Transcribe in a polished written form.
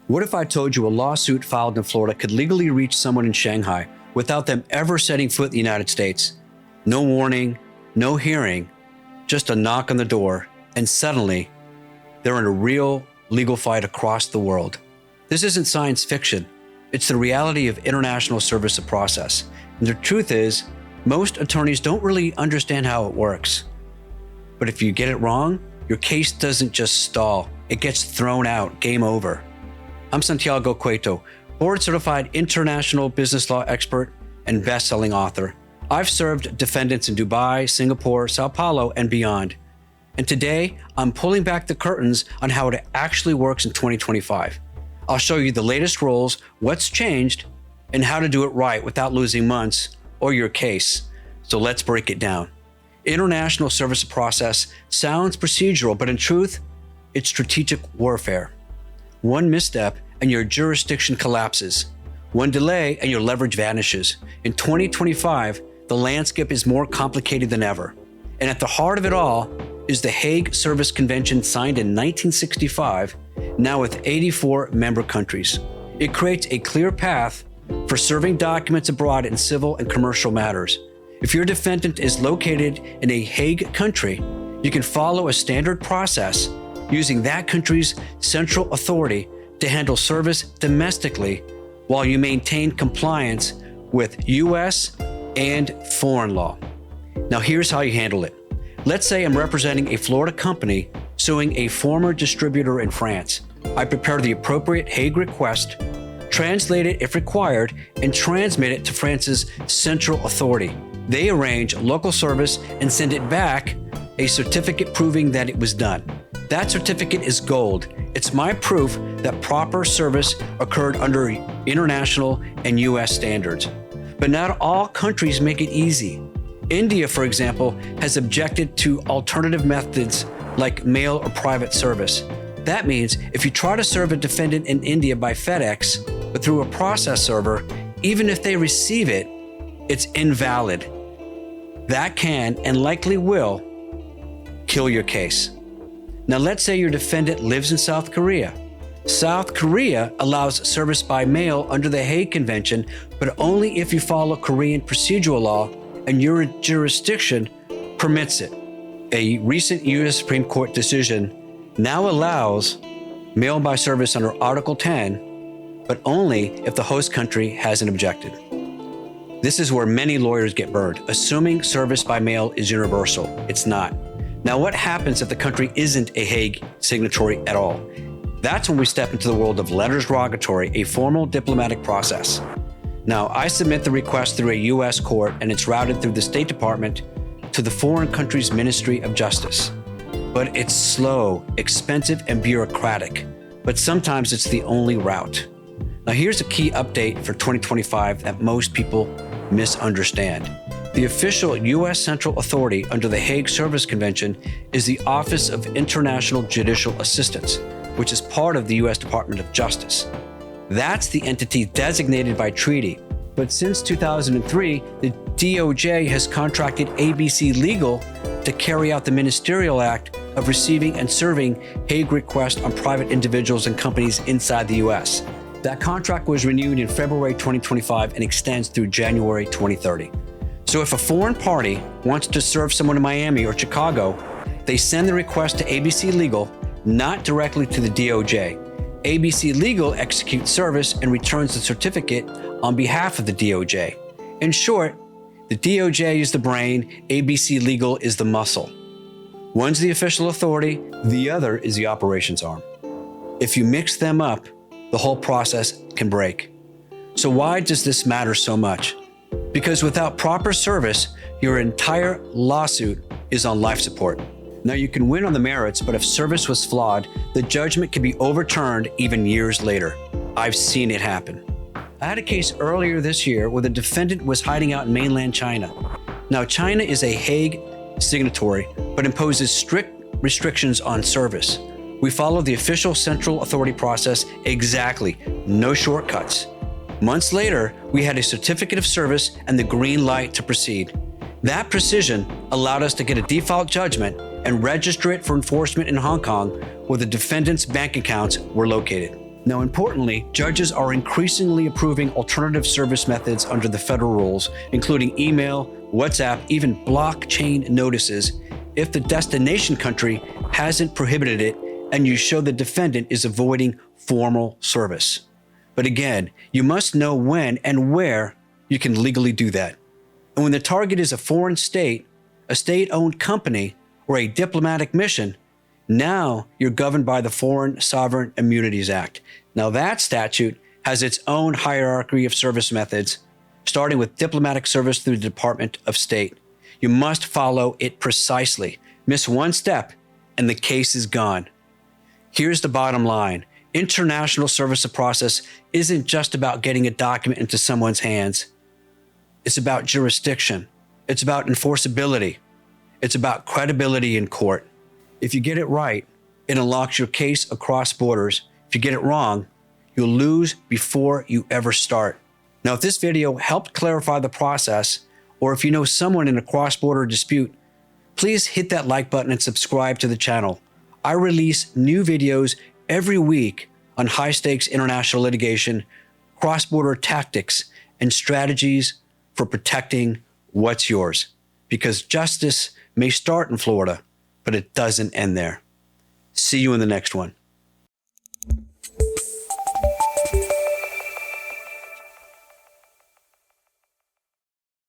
What if I told you a lawsuit filed in Florida could legally reach someone in Shanghai without them ever setting foot in the United States? No warning, no hearing, just a knock on the door, and suddenly they're in a real legal fight across the world. This isn't science fiction. It's the reality of international service of process. And the truth is, most attorneys don't really understand how it works. But if you get it wrong, your case doesn't just stall. It gets thrown out, game over. I'm Santiago Cueto, board-certified international business law expert and best-selling author. I've served defendants in Dubai, Singapore, Sao Paulo, and beyond. And today, I'm pulling back the curtains on how it actually works in 2025. I'll show you the latest rules, what's changed, and how to do it right without losing months or your case. So let's break it down. International service process sounds procedural, but in truth, it's strategic warfare. One misstep and your jurisdiction collapses. One delay and your leverage vanishes. In 2025, the landscape is more complicated than ever. And at the heart of it all is the Hague Service Convention signed in 1965, now with 84 member countries. It creates a clear path for serving documents abroad in civil and commercial matters. If your defendant is located in a Hague country, you can follow a standard process using that country's central authority to handle service domestically while you maintain compliance with U.S. and foreign law. Now here's how you handle it. Let's say I'm representing a Florida company suing a former distributor in France. I prepare the appropriate Hague request, translate it if required, and transmit it to France's central authority. They arrange local service and send it back a certificate proving that it was done. That certificate is gold. It's my proof that proper service occurred under international and U.S. standards. But not all countries make it easy. India, for example, has objected to alternative methods like mail or private service. That means if you try to serve a defendant in India by FedEx, but through a process server, even if they receive it, it's invalid. That can and likely will kill your case. Now let's say your defendant lives in South Korea. South Korea allows service by mail under the Hague Convention, but only if you follow Korean procedural law and your jurisdiction permits it. A recent U.S. Supreme Court decision now allows mail by service under Article 10, but only if the host country hasn't objected. This is where many lawyers get burned, assuming service by mail is universal. It's not. Now, what happens if the country isn't a Hague signatory at all? That's when we step into the world of letters rogatory, a formal diplomatic process. Now, I submit the request through a U.S. court, and it's routed through the State Department to the foreign country's Ministry of Justice. But it's slow, expensive, and bureaucratic. But sometimes it's the only route. Now, here's a key update for 2025 that most people misunderstand. The official U.S. Central Authority under the Hague Service Convention is the Office of International Judicial Assistance, which is part of the U.S. Department of Justice. That's the entity designated by treaty. But since 2003, the DOJ has contracted ABC Legal to carry out the ministerial act of receiving and serving Hague requests on private individuals and companies inside the U.S. That contract was renewed in February 2025 and extends through January 2030. So if a foreign party wants to serve someone in Miami or Chicago, they send the request to ABC Legal, not directly to the DOJ. ABC Legal executes service and returns the certificate on behalf of the DOJ. In short, the DOJ is the brain, ABC Legal is the muscle. One's the official authority, the other is the operations arm. If you mix them up, the whole process can break. So why does this matter so much? Because without proper service, your entire lawsuit is on life support. Now you can win on the merits, but if service was flawed, the judgment can be overturned even years later. I've seen it happen. I had a case earlier this year where the defendant was hiding out in mainland China. Now China is a Hague signatory, but imposes strict restrictions on service. We follow the official central authority process exactly, no shortcuts. Months later, we had a certificate of service and the green light to proceed. That precision allowed us to get a default judgment and register it for enforcement in Hong Kong, where the defendant's bank accounts were located. Now, importantly, judges are increasingly approving alternative service methods under the federal rules, including email, WhatsApp, even blockchain notices, if the destination country hasn't prohibited it and you show the defendant is avoiding formal service. But again, you must know when and where you can legally do that. And when the target is a foreign state, a state-owned company, or a diplomatic mission, now you're governed by the Foreign Sovereign Immunities Act. Now that statute has its own hierarchy of service methods, starting with diplomatic service through the Department of State. You must follow it precisely. Miss one step and the case is gone. Here's the bottom line. International service of process isn't just about getting a document into someone's hands. It's about jurisdiction. It's about enforceability. It's about credibility in court. If you get it right, it unlocks your case across borders. If you get it wrong, you'll lose before you ever start. Now, if this video helped clarify the process, or if you know someone in a cross-border dispute, please hit that like button and subscribe to the channel. I release new videos every week on high-stakes international litigation, cross-border tactics, and strategies for protecting what's yours. Because justice may start in Florida, but it doesn't end there. See you in the next one.